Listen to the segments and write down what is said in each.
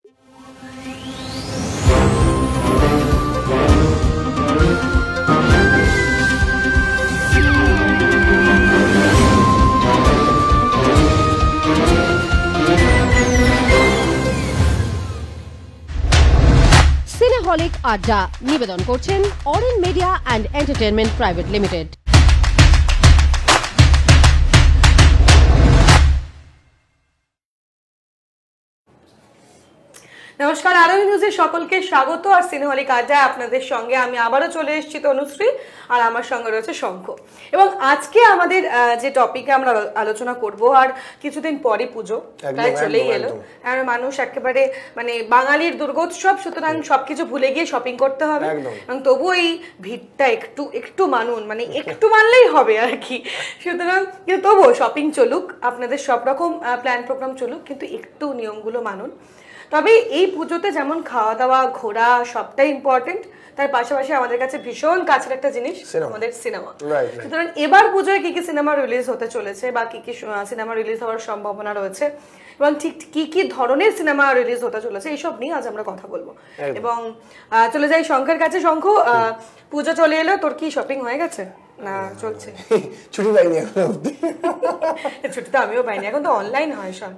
সিনেহলিক আড্ডা নিবেদন করছেন অরেন media and entertainment private limited. নমস্কার, আরবি নিউজে সকলকে স্বাগত। আর সিনেহলিক আড্ডায় আপনাদের সঙ্গে আমি আবারও চলে এসেছি তনুশ্রী, আর আমার সঙ্গে রয়েছে শঙ্খ। এবং আজকে আমাদের যে টপিকে আমরা আলোচনা করব, আর কিছুদিন পরে পুজো প্রায় চলেই এলো, আর মানুষ একেবারে মানে বাঙালির দুর্গোৎসব, সুতরাং সবকিছু ভুলে গিয়ে শপিং করতে হবে। এবং তবু এই ভিড়টা একটু মানুন, মানে একটু মানলেই হবে আর কি। সুতরাং কিন্তু তবুও শপিং চলুক, আপনাদের সব রকম প্ল্যান প্রোগ্রাম চলুক, কিন্তু একটু নিয়মগুলো মানুন। তবে এই পুজোতে যেমন খাওয়া দাওয়া ঘোরা সবটাই ইম্পর্টেন্ট, তার পাশাপাশি আমাদের কাছে ভীষণ কাছের একটা জিনিস আমাদের সিনেমা। সুতরাং এবার পুজোয় কি কি সিনেমা রিলিজ হতে চলেছে বা কি কি সিনেমা রিলিজ হওয়ার সম্ভাবনা রয়েছে এবং ঠিক কি কি ধরনের সিনেমা রিলিজ হতে চলেছে, এইসব নিয়ে আজ আমরা কথা বলবো। এবং চলে যাই শঙ্খের কাছে। শঙ্খ, পুজো চলে এলো, তোর কি শপিং হয়ে গেছে না চলছে? ছুটি পাইনি এখন অবধি। ছুটি তো আমিও পাইনি, এখন তো অনলাইন হয় সব।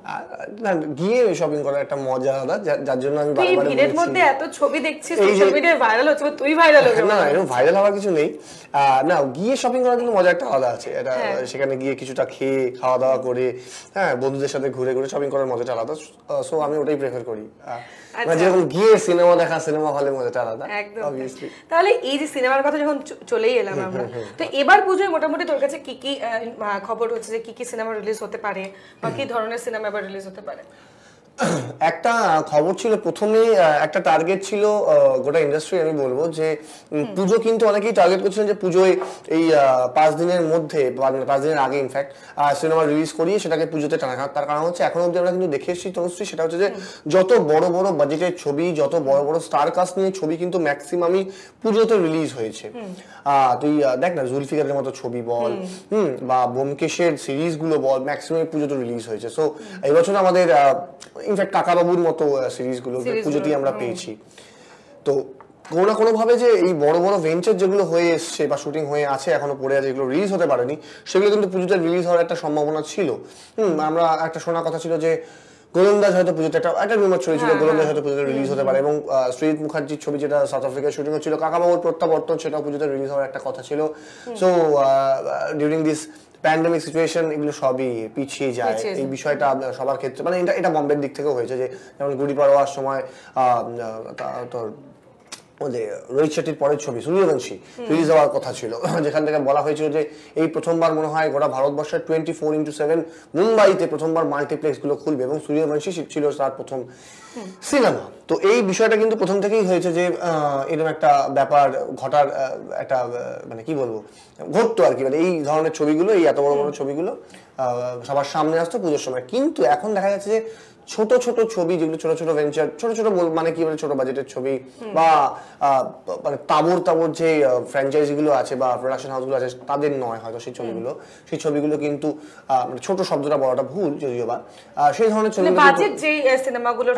না, গিয়ে শপিং করার একটা মজা আলাদা, যার জন্য আমি বারবার ভিড়ের মধ্যে এত ছবি দেখছিস, সোশ্যাল মিডিয়ায় ভাইরাল হচ্ছে, তুই ভাইরাল হবে না? এরকম ভাইরাল হওয়ার কিছু নেই। না, গিয়ে শপিং করার কিন্তু মজা একটা আলাদা আছে। এটা সেখানে গিয়ে কিছুটা খেয়ে খাওয়া দাওয়া করে, হ্যাঁ, বন্ধুদের সাথে ঘুরে ঘুরে শপিং করার মজাটা আলাদা। সো আমি ওটাই প্রেফার করি। যেরকম গিয়ে সিনেমা দেখা, সিনেমা হলে মজাটা আলাদা। অবভিয়াসলি। তাহলে এই যে সিনেমার কথা যখন চলেই এলাম আমরা, তো এবার পুজোয় মোটামুটি তোর কাছে কি কি খবর হচ্ছে যে কি কি সিনেমা রিলিজ হতে পারে বা কি ধরনের সিনেমা এবার রিলিজ হতে পারে? একটা খবর ছিল, প্রথমে একটা টার্গেট ছিল গোটা ইন্ডাস্ট্রি, আমি বলবো যে পুজো কিন্তু অনেকেই টার্গেট করছিলেন যে পুজোয় এই 5 দিনের মধ্যে, 5 দিনের আগে ইনফ্যাক্ট সিনেমা রিলিজ করিয়ে সেটাকে পুজোতে টানা। তার কারণ হচ্ছে এখন অব্দি আমরা কিন্তু দেখে এসেছি তনুশ্রী, সেটা হচ্ছে যে যত বড় বড় বাজেটের ছবি, যত বড় বড় স্টার কাস্ট নিয়ে ছবি কিন্তু ম্যাক্সিমামই পুজোতে রিলিজ হয়েছে। তুই দেখ না, জুলফিকারের মতো ছবি বল, বা ব্যোমকেশের সিরিজ গুলো বল, ম্যাক্সিমাম পুজোতে রিলিজ হয়েছে। সো এই বছর আমাদের ইনফ্যাক্ট কাকাবাবুর মতো সিরিজগুলো পুজোতেই আমরা পেয়েছি। তো কোনো না কোনো ভাবে যে এই বড় বড় ভেঞ্চার যেগুলো হয়ে এসছে বা শুটিং হয়ে আছে এখনো পড়ে আছে, যেগুলো রিলিজ হতে পারেনি, সেগুলো কিন্তু পুজোতে রিলিজ হওয়ার একটা সম্ভাবনা ছিল। আমরা একটা শোনার কথা ছিল যে গোলন্দাজ হয়তো পুজোতে, একটা রুমার ছড়িয়েছিল গোলন্দাজ হয়তো পুজোতে রিলিজ হতে পারে, এবং সৈয়দ মুখার্জির ছবি যেটা সাউথ আফ্রিকায় শুটিং হচ্ছিল, কাকাবাবুর প্রত্যাবর্তন, সেটাও পুজোতে রিলিজ হওয়ার একটা কথা ছিল। So during this pandemic situation এগুলো সবই পিছিয়ে যায়। এই বিষয়টা সবার ক্ষেত্রে, মানে এটা বম্বের দিক থেকেও হয়েছে, যে যেমন গুড়ি পাড়োয়ার সময় তোর রোহিত শেট্টির পরের ছবি সূর্যবংশী রিলিজ হওয়ার কথা ছিল, যেখান থেকে বলা হয়েছিল যে এই প্রথমবার মনে হয় গোটা ভারতবর্ষের 24x7 মুম্বাইতে প্রথমবার মাল্টিপ্লেক্স গুলো খুলবে, এবং সূর্যবংশী ছিল তার প্রথম সিনেমা। তো এই বিষয়টা কিন্তু প্রথম থেকেই হয়েছে যে এরকম একটা ব্যাপার ঘটার একটা, মানে কি বলবো, ঘটতো আর কি, মানে এই ধরনের ছবিগুলো, এই এত বড় বড় ছবিগুলো সবার সামনে আসতো পুজোর সময়। কিন্তু এখন দেখা যাচ্ছে যে ছোট ছোট ছবি, যেগুলো ছোট ছোট ভেঞ্চার, ছোট ছোট মানে কি বলে ছোট বাজেটের ছবি, বা মানে তাবর যে ফ্র্যাঞ্চাইজি গুলো আছে বা প্রোডাকশন হাউস গুলো আছে, তাদের নয় হয়তো সেই ছবিগুলো কিন্তু মানে ছোট শব্দটা বলাটা ভুল যদিও বা, সেই ধরনের ছবিগুলো বাজেট যে সিনেমাগুলোর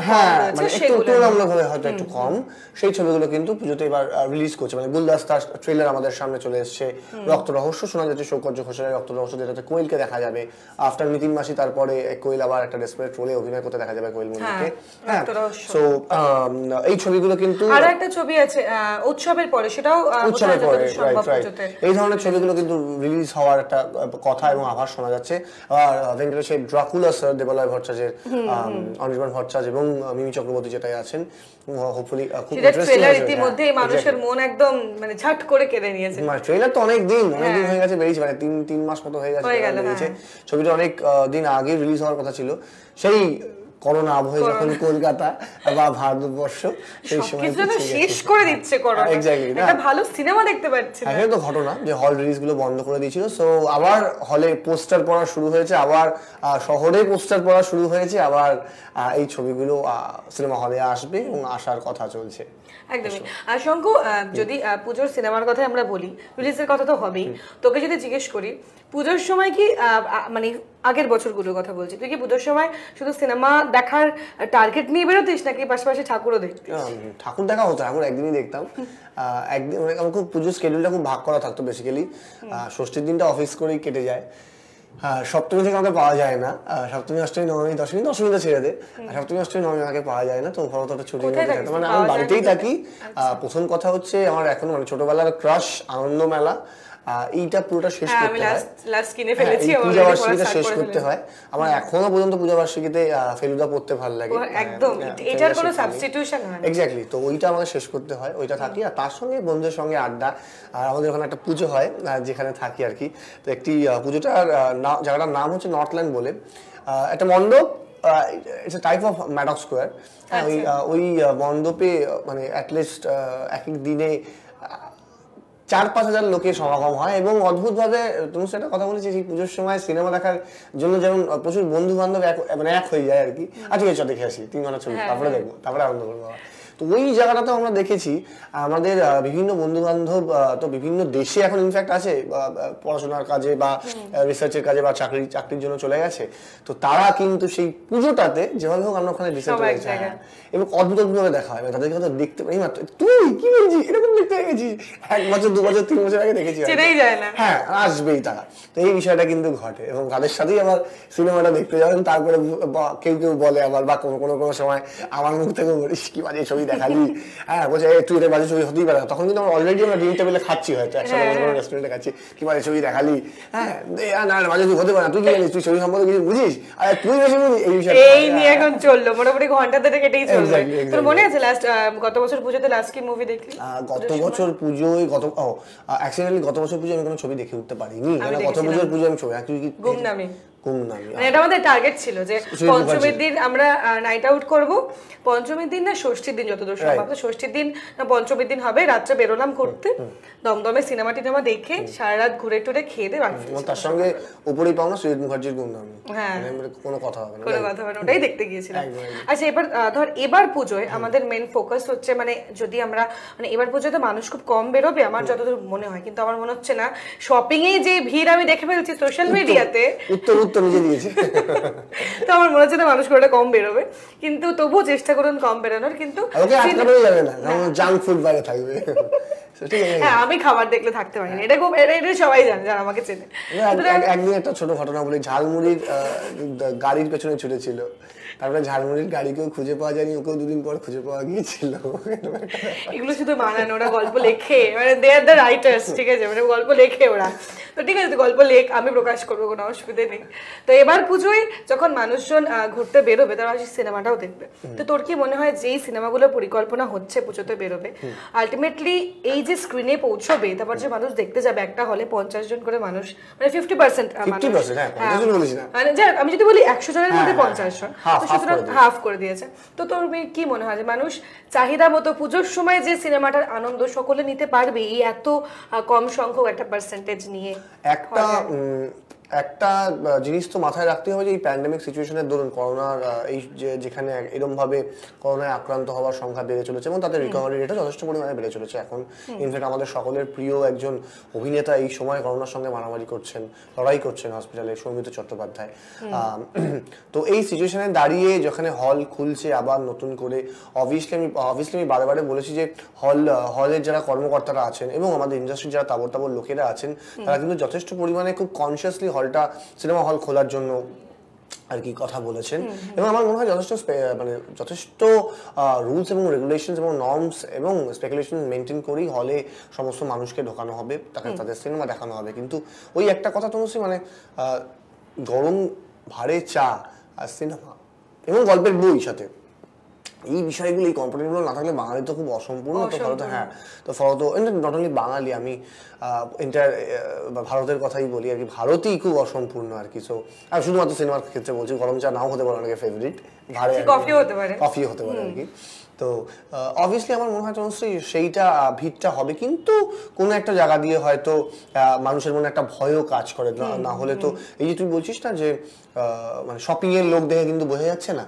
তুলনামূলকভাবে হয়তো একটু কম, সেই ছবিগুলো কিন্তু পুজোতে এবার রিলিজ করছে। মানে গুলদাস্তার ট্রেলার আমাদের সামনে চলে এসছে, রক্ত রহস্য শোনা যাচ্ছে, সৌকর্য ঘোষালের রক্ত রহস্য, যেটাতে কোয়েলকে দেখা যাবে আফটার নিতিন মাসি, তারপরে কোয়েল আবার একটা ডেসপারেট রোলে অভিনয় করতে দেখা যাবে কোয়েল মল্লিককে। সো এই ছবিগুলো কিন্তু, আর একটা ছবি আছে উৎসবের পরে, সেটাও উৎসবের পরে, এই ধরনের ছবিগুলো কিন্তু রিলিজ হওয়ার একটা কথা এবং আভাস শোনা যাচ্ছে। আর ভেঙ্কটেশ ড্রাকুলা স্যার, দেবালয় ভট্টাচার্যের, অনির্বাণ ভট্টাচার্য এবং মিমি চক্রবর্তী যেটাই আছেন, হোপফুলি খুব ইন্টারেস্টিং ট্রেলার ইতিমধ্যে মানুষের মন একদম মানে ঝট করে কেড়ে নিয়েছে। মানে ট্রেলার তো অনেক দিন হয়ে গেছে বেরিয়েছে, মানে 3 মাস মতো হয়ে গেছে বেরিয়েছে। ছবিটা অনেক দিন আগে রিলিজ হওয়ার কথা ছিল, সেই করোনা আবহে যখন কলকাতা বা ভারতবর্ষ সেই সময় শেষ করে দিচ্ছে করোনা, এক্স্যাক্টলি না, একটা ভালো সিনেমা দেখতে পাচ্ছি না। এটা তো ঘটনা যে হল রিলিজ গুলো বন্ধ করে দিয়েছিল। সো আবার হলে পোস্টার পড়া শুরু হয়েছে, আবার শহরে পোস্টার পড়া শুরু হয়েছে, আবার এই ছবিগুলো সিনেমা হলে আসবে এবং আসার কথা চলছে। একদমই। আর শঙ্কু, যদি পুজোর সিনেমার কথা আমরা বলি, রিলিজের কথা তো হবেই, তোকে যদি জিজ্ঞেস করি পুজোর সময় কি মানে আগের বছরগুলোর কথা বলছি, তুই কি পুজোর সময় শুধু সিনেমা দেখার টার্গেট নিয়ে বেরোতিস নাকি পাশাপাশি ঠাকুরও দেখতিস? ঠাকুর দেখা হতো, এখন একদিনই দেখতাম। একদিন মানে আমার খুব পুজোর স্কেডিউলটা খুব ভাগ করা থাকতো বেসিক্যালি। ষষ্ঠীর দিনটা অফিস করেই কেটে যায়। সপ্তমী থেকে আমাকে পাওয়া যায় না, সপ্তমী অষ্টমী নবমী দশমী, দশমীটা ছেড়ে দে, সপ্তমী অষ্টমী নবমী আমাকে পাওয়া যায় না। তো ফলত একটা ছুটি মানে আমি বাড়িতেই থাকি। প্রথম কথা হচ্ছে আমার এখন মানে ছোটবেলার ক্রাশ আনন্দ মেলা, এইটা পুরোটা শেষ করতে হয়, পূজাবার্ষিকীটা শেষ করতে হয়। আমার এখনো পর্যন্ত পূজাবার্ষিকীতে ফেলুদা পড়তে ভালো লাগে, একদম এটার কোনো সাবস্টিটিউশন হয় না। এক্স্যাক্টলি, তো ওইটা আমাকে শেষ করতে হয়, ওইটা থাকি। আর তার সঙ্গে বন্ধুদের সঙ্গে আড্ডা। আর আমাদের ওখানে একটা পুজো হয় যেখানে থাকি আর কি। তো একটি পুজোটার জায়গাটার নাম হচ্ছে নর্থল্যান্ড বলে একটা মণ্ডপ, it's a type of Maddox square. ওই মণ্ডপে মানে অ্যাটলিস্ট এক এক দিনে 4-5 হাজার লোকের সমাগম হয়। এবং অদ্ভুতভাবে তুমি সেটা কথা বলেছি, সেই পুজোর সময় সিনেমা দেখার জন্য যেমন প্রচুর বন্ধু বান্ধব মানে এক হয়ে যায় আর কি। ঠিক আছে, দেখে আসি 3 ঘন্টা ছবি, তারপরে দেখবো, তারপরে আনন্দ করবো। তো ওই জায়গাটাতেও আমরা দেখেছি আমাদের বিভিন্ন বন্ধু বান্ধব তো বিভিন্ন দেশে এখন ইনফ্যাক্ট আছে, পড়াশোনার কাজে বা রিসার্চের কাজে বা চাকরির জন্য চলে গেছে। তো তারা কিন্তু সেই পুজোটাতে যেভাবে হোক আমরা ওখানে রিসার্চ করেছি এবং অদ্ভুত ভাবে দেখা হয়, তাদেরকে হয়তো দেখতে পারি মাত্র, তুই কি বলছিস এরকম দেখতে গেছিস, 1 বছর 2 বছর 3 বছর আগে দেখেছি, হ্যাঁ আসবেই তারা। তো এই বিষয়টা কিন্তু ঘটে এবং তাদের সাথেই আমার সিনেমাটা দেখতে যাবেন। তারপরে কেউ কেউ বলে আবার, বা কোনো সময় আমার মুখ থেকে বলিস কি বাজে ছবি দেখালি, হ্যাঁ বলছে তুই এটা বাজে ছবি হতেই পারে। তখন কিন্তু আমরা অলরেডি আমরা ডিনার টেবিলে খাচ্ছি, হয়তো একসাথে রেস্টুরেন্টে খাচ্ছি, কি বাজে ছবি দেখালি, হ্যাঁ না বাজে ছবি হতে পারে না, তুই কি জানিস, তুই ছবি সম্বন্ধে কিছু বুঝিস, আর তুই বেশি বুঝিস, এই বিষয়টা এই নিয়ে এখন চললো মোটামুটি ঘন্টা ধরে কেটেই চলবে। তোর মনে আছে লাস্ট গত বছর পুজোতে লাস্ট কি মুভি দেখলি? গত বছর পুজোয় অ্যাকচুয়ালি গত বছর পুজোয় আমি কোনো ছবি দেখে উঠতে পারিনি, কারণ গত বছর পুজো আমি ছবি গুমনামি মানে এটা আমাদের টার্গেট ছিল যে পঞ্চমীর দিন আমরা নাইট আউট করব। পঞ্চমীর দিন না ষষ্ঠীর দিন, যতদূর সম্ভব ষষ্ঠীর দিন না পঞ্চমীর দিন হবে, রাত্রে বেরোলাম ঘুরতে, দমদমে সিনেমা টিনেমা দেখে সারা রাত ঘুরে টুরে খেয়ে দিয়ে বাড়ি ফিরছি। তার সঙ্গে উপরেই পাও না সুজিত মুখার্জির গুমনামি, হ্যাঁ কোনো কথা হবে না, ওটাই দেখতে গিয়েছিলাম। আচ্ছা এবার ধর এবার পুজোয় আমাদের মেন ফোকাস হচ্ছে মানে যদি আমরা মানে এবার পুজোতে মানুষ খুব কম বেরোবে আমার যতদূর মনে হয়, কিন্তু আমার মনে হচ্ছে না। শপিং এ যে ভিড় আমি দেখে ফেলছি সোশ্যাল মিডিয়াতে, উত্তর নিজে দিয়েছে, তো আমার মনে হচ্ছে না মানুষ করে কম বেরোবে, কিন্তু তবুও চেষ্টা করুন কম বেরোনোর। কিন্তু জাঙ্ক ফুড বাইরে থাকবে, হ্যাঁ আমি খাবার দেখলে থাকতে পারি না, এটা খুব এটা সবাই জানে যারা আমাকে চেনে। একদিন একটা ছোট ঘটনা বলি, ঝালমুড়ির গাড়ির পেছনে ছুটেছিল, তারপরে ঝালমুড়ির গাড়িকেও খুঁজে পাওয়া যায়নি, ওকেও 2 দিন পর খুঁজে পাওয়া গিয়েছিল। এগুলো শুধু বানানো, ওরা গল্প লেখে, মানে দে আর দ্য রাইটার্স, ঠিক আছে, মানে গল্প লেখে ওরা। তো ঠিক আছে, গল্প লেখ, আমি প্রকাশ করবো, কোনো অসুবিধা নেই। তো এবার পুজোয় যখন মানুষজন ঘুরতে বেরোবে তারা সিনেমাটাও দেখবে। তো তোর কি মনে হয় যেই সিনেমাগুলোর পরিকল্পনা হচ্ছে পুজোতে বেরোবে, আলটিমেটলি এই যে স্ক্রিনে পৌঁছবে, তারপর যে মানুষ দেখতে যাবে, একটা হলে 50 জন করে মানুষ, মানে 50% মানে আমি যদি বলি 100 জনের মধ্যে 50 জন, হাফ করে দিয়েছে। তো তোর কি মনে হয় যে মানুষ চাহিদা মতো পুজোর সময় যে সিনেমাটার আনন্দ সকলে নিতে পারবে এই এত কম সংখ্যক একটা পার্সেন্টেজ নিয়ে? একটা জিনিস তো মাথায় রাখতে হবে যে এই প্যান্ডেমিক সিচুয়েশনের দরুন করোনার এই যেখানে এরকম ভাবে করোনায় আক্রান্ত হওয়ার সংখ্যা বেড়ে চলেছে এবং তাদের রিকভারি রেটও যথেষ্ট পরিমাণে বেড়ে চলেছে। এখন ইনফ্যাক্ট আমাদের সকলের প্রিয় একজন অভিনেতা এই সময় করোনার সঙ্গে মারামারি করছেন, লড়াই করছেন হসপিটালে, সৌমিত্র চট্টোপাধ্যায়। তো এই সিচুয়েশনে দাঁড়িয়ে যেখানে হল খুলছে আবার নতুন করে, অবভিয়াসলি আমি বারে বলেছি যে হলের যারা কর্মকর্তারা আছেন এবং আমাদের ইন্ডাস্ট্রির যারা তাবড় লোকেরা আছেন, তারা কিন্তু যথেষ্ট পরিমাণে খুব কনসিয়াসলি সিনেমা হল খোলার জন্য আর কি কথা বলেছেন। এবং আমার মনে হয় যথেষ্ট রুলস এবং রেগুলেশনস এবং নর্মস এবং স্পেকুলেশন মেনটেন করেই হলে সমস্ত মানুষকে ঢোকানো হবে, তাদের সিনেমা দেখানো হবে। কিন্তু ওই একটা কথা তোমার মানে গরম ভারে চা আর সিনেমা এবং গল্পের বই সাথে, এই বিষয়গুলো এই কম্পোনেন্টগুলো না থাকলে বাঙালি তো খুব অসম্পূর্ণ। তো ফলত তো ফলত নট অনলি বাঙালি, আমি এন্টায়ার ভারতের কথাই বলি আর কি, ভারতেই খুব অসম্পূর্ণ আর কি। সো আর শুধুমাত্র সিনেমার ক্ষেত্রে বলছি, গরম চা নাও হতে পারে অনেকে ফেভারিট, কফিও হতে পারে আর কি। তো অবভিয়াসলি আমার মনে হয় সেইটা ভিড়টা হবে, কিন্তু কোনো একটা জায়গা দিয়ে হয়তো মানুষের মনে একটা ভয়ও কাজ করে, না হলে তো এই যে তুই বলছিস না যে মানে শপিং এর লোক দেখে কিন্তু বোঝা যাচ্ছে না।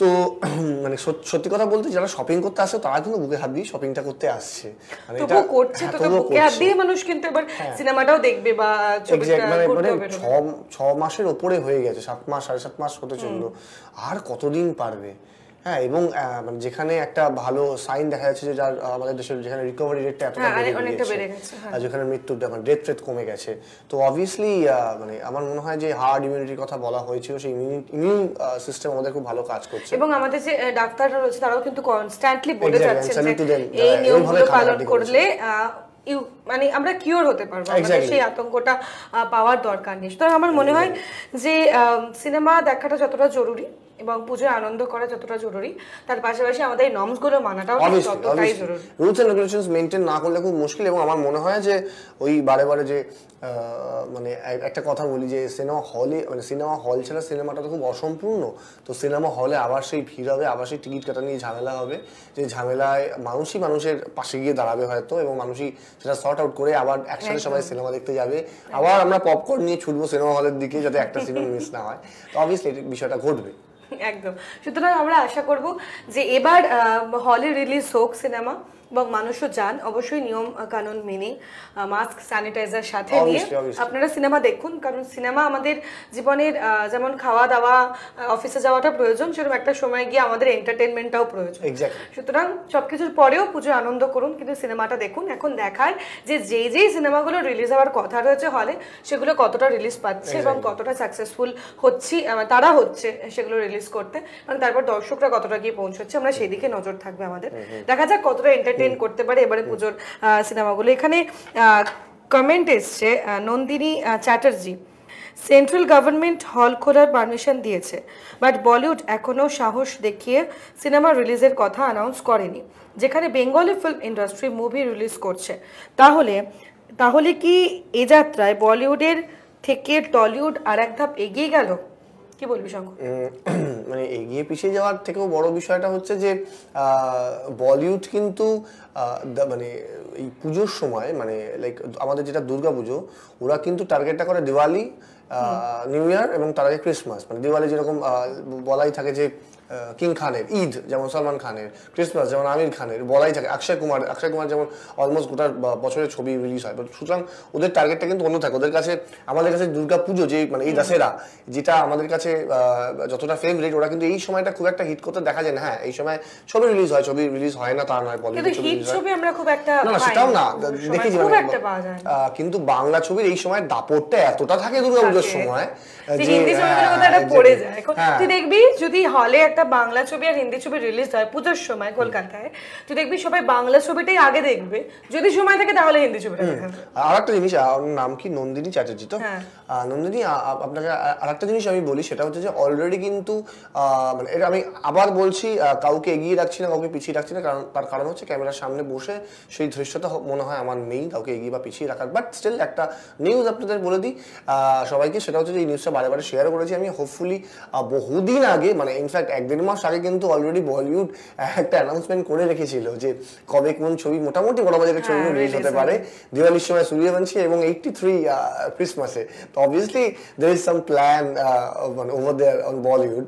তো তো মানে সত্যি কথা বলতে যারা শপিং করতে আসে তারা কিন্তু বুকে হাত দিয়ে শপিংটা করতে আসছে, মানে এটা করছে, তো বুকে হাত দিয়ে মানুষ কিন্তু এবার সিনেমাটাও দেখবে বা ছবিটা মানে 6 মাসের উপরে হয়ে গেছে, 7 মাস 7.5 মাস হতে চললো, আর কতদিন পারবে। হ্যাঁ, এবং মানে যেখানে একটা ভালো সাইন দেখা যাচ্ছে যে যার আমাদের দেশের যেখানে রিকভারি রেটটা এতটা বেড়ে গেছে, যেখানে মৃত্যুর ডেথ রেট কমে গেছে, তো অবভিয়াসলি মানে আমার মনে হয় যে হার্ড ইমিউনিটির কথা বলা হয়েছিল, সেই ইমিউন সিস্টেম আমাদের খুব ভালো কাজ করছে। এবং আমাদের যে ডাক্তাররা রয়েছে তারাও কিন্তু কনস্ট্যান্টলি বলে যাচ্ছেন যে এই নিয়মগুলো পালন করলে মানে আমরা কিওর হতে পারবো, আমাদের সেই আতঙ্কটা পাওয়ার দরকার নেই। সুতরাং আমার মনে হয় যে সিনেমা দেখাটা যতটা জরুরি এবং পুজোয় আনন্দ করা যতটা জরুরি, তার পাশাপাশি আমাদের এই নর্মসগুলো মানাটাও ততটাই জরুরি। রুলস এন্ড রেগুলেশনস মেইনটেইন না করলে খুব মুশকিল। এবং আমার মনে হয় যে ওই বারে বারে যে মানে একটা কথা বলি যে সিনেমা হল ছাড়া সিনেমাটা তো খুব অসম্পূর্ণ। তো সিনেমা হলে আবার সেই ভিড় হবে, আবার সেই টিকিট কাটা নিয়ে ঝামেলা হবে, যে ঝামেলায় মানুষের পাশে গিয়ে দাঁড়াবে হয়তো, এবং মানুষই সেটা সর্ট আউট করে আবার একসাথে সবাই সিনেমা দেখতে যাবে, আবার আমরা পপকর্ন নিয়ে ছুটবো সিনেমা হলের দিকে যাতে একটা সিনেমা মিস না হয়। তো অবভিয়াসলি এই বিষয়টা ঘটবে একদম। সুতরাং আমরা আশা করব যে এবার হলে রিলিজ হোক সিনেমা, এবং মানুষও যান অবশ্যই নিয়ম কানুন মেনে, মাস্ক স্যানিটাইজার সাথে নিয়ে আপনারা সিনেমা দেখুন। কারণ সিনেমা আমাদের জীবনের যেমন খাওয়া দাওয়া, অফিসে যাওয়াটা প্রয়োজন, সেরকম একটা সময় গিয়ে আমাদের এন্টারটেনমেন্টটাও প্রয়োজন। সুতরাং সবকিছুর পরেও পুজো আনন্দ করুন, কিন্তু সিনেমাটা দেখুন। এখন দেখায় যে যেই সিনেমাগুলো রিলিজ হওয়ার কথা রয়েছে হলে, সেগুলো কতটা রিলিজ পাচ্ছে এবং কতটা সাকসেসফুল তারা হচ্ছে সেগুলো রিলিজ করতে, এবং তারপর দর্শকরা কতটা গিয়ে পৌঁছচ্ছে, আমরা সেই দিকে নজর থাকবে আমাদের। দেখা যাক কতটা এন্টারটেইন করতে পারে এবারে পুজোর সিনেমাগুলো। এখানে কমেন্ট এসছে নন্দিনী চ্যাটার্জি, সেন্ট্রাল গভর্নমেন্ট হল খোলার পারমিশন দিয়েছে, বাট বলিউড এখনো সাহস দেখিয়ে সিনেমা রিলিজের কথা অ্যানাউন্স করেনি, যেখানে Bengali film industry movie release করছে। তাহলে কি এ যাত্রায় বলিউডের থেকে টলিউড আর এক ধাপ এগিয়ে গেল? কি বলবি শঙ্কর? মানে এগিয়ে পিছিয়ে যাওয়ার থেকেও বড় বিষয়টা হচ্ছে যে বলিউড কিন্তু মানে এই পুজোর সময়, মানে লাইক আমাদের যেটা দুর্গা পুজো, ওরা কিন্তু টার্গেটটা করে দিওয়ালি, নিউ ইয়ার এবং তার আগে ক্রিসমাস। মানে দিওয়ালি যেরকম বলাই থাকে যে কিং খানের, ঈদ যেমন সলমান খানের, ক্রিসমাস যেমন আমির খানের, বলাই থাকে অক্ষয় কুমার যেমন অলমোস্ট গোটা বছরের ছবি রিলিজ হয়। সুতরাং ওদের টার্গেটটা কিন্তু অন্য থাকে। ওদের কাছে আমাদের কাছে দুর্গা পুজো যে মানে এই দশেরা যেটা আমাদের কাছে যতটা ফেভারিট, ওরা কিন্তু এই সময়টা খুব একটা হিট করতে দেখা যায় না। হ্যাঁ, এই সময় ছবি রিলিজ হয় না তা নয়, বলিউড ছবি আমরা খুব একটা না সেটাও না দেখি, কিন্তু বাংলা ছবির এই সময় দাপটটা এতটা থাকে দুর্গা পুজোর সময় যে হিন্দি ছবিগুলো পড়ে যায়। তুই দেখবি যদি হলে একটা বাংলা ছবি আর হিন্দি ছবি রিলিজ হয় পুজোর সময় কলকাতায়, তুই দেখবি সবাই বাংলা ছবিটাই আগে দেখবে, যদি সময় থাকে তাহলে হিন্দি ছবিটা দেখবে। আর একটা জিনিস, নাম কি নন্দিনী চ্যাটার্জি, তো নন্দিনী আপনাকে আরেকটা জিনিস আমি বলি, সেটা হচ্ছে যে অলরেডি কিন্তু মানে এটা আমি আবার বলছি, কাউকে এগিয়ে রাখছি না, কাউকে পিছিয়ে রাখছি না, তার কারণ হচ্ছে ক্যামেরার সামনে বসে সেই দৃশ্যটা মনে হয় আমার নেই কাউকে এগিয়ে বা পিছিয়ে রাখার। বাট স্টিল একটা নিউজ আপনাদের বলে দিই সবাইকে, সেটা হচ্ছে যে এই নিউজটা বারে বারে শেয়ার করেছি আমি। হোপফুলি বহুদিন আগে, মানে ইনফ্যাক্ট 1-1.5 মাস আগে কিন্তু অলরেডি বলিউড একটা অ্যানাউন্সমেন্ট করে রেখেছিল যে কবে কোন ছবি, মোটামুটি বড় বাজারের ছবি রিলিজ হতে পারে। দিওয়ালির সময় সূর্যবংশী এবং 83 ক্রিসমাসে। তো obviously there is some plan over there on Bollywood,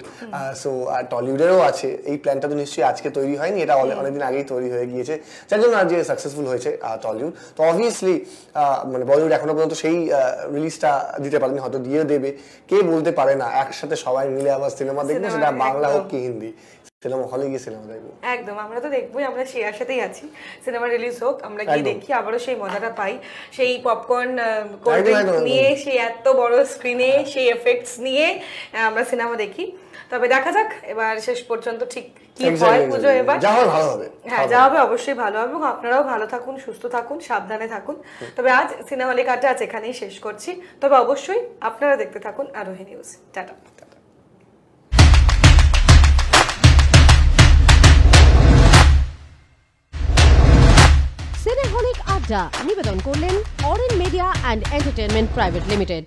so টলিউডেরও আছে। এই প্ল্যানটা তো নিশ্চয়ই আজকে তৈরি হয়নি, এটা অনেকদিন আগেই তৈরি হয়ে গিয়েছে, যার জন্য আজ সাকসেসফুল হয়েছে টলিউড। তো অবভিয়াসলি মানে বলিউড এখনো পর্যন্ত সেই রিলিজটা দিতে পারেনি, হয়তো দিয়ে দেবে, কে বলতে পারে না। একসাথে সবাই মিলে আবার সিনেমা দেখবো, সেটা বাংলা হোক কি হিন্দি, সিনেমা হলে গিয়ে সিনেমা দেখবো। একদম, আমরা তো দেখবোই, আমরা সেই আশাতেই আছি সিনেমা রিলিজ হোক, আমরা গিয়ে দেখি, আবারও সেই মজাটা পাই, সেই পপকর্ন কোল্ড ড্রিঙ্ক নিয়ে, সেই এত বড় স্ক্রিনে সেই এফেক্টস নিয়ে আমরা সিনেমা দেখি। তবে দেখা যাক এবার শেষ পর্যন্ত ঠিক কি হয় পুজো, এবার যা হবে ভালো হবে। হ্যাঁ, যা হবে অবশ্যই ভালো হবে, এবং আপনারাও ভালো থাকুন, সুস্থ থাকুন, সাবধানে থাকুন। তবে আজ সিনেমা লেখাটা আজ এখানেই শেষ করছি। তবে অবশ্যই আপনারা দেখতে থাকুন আরোহী নিউজ। টাটা। সিনেহলিক আড্ডা নিবেদন করলেন orange media and entertainment private limited.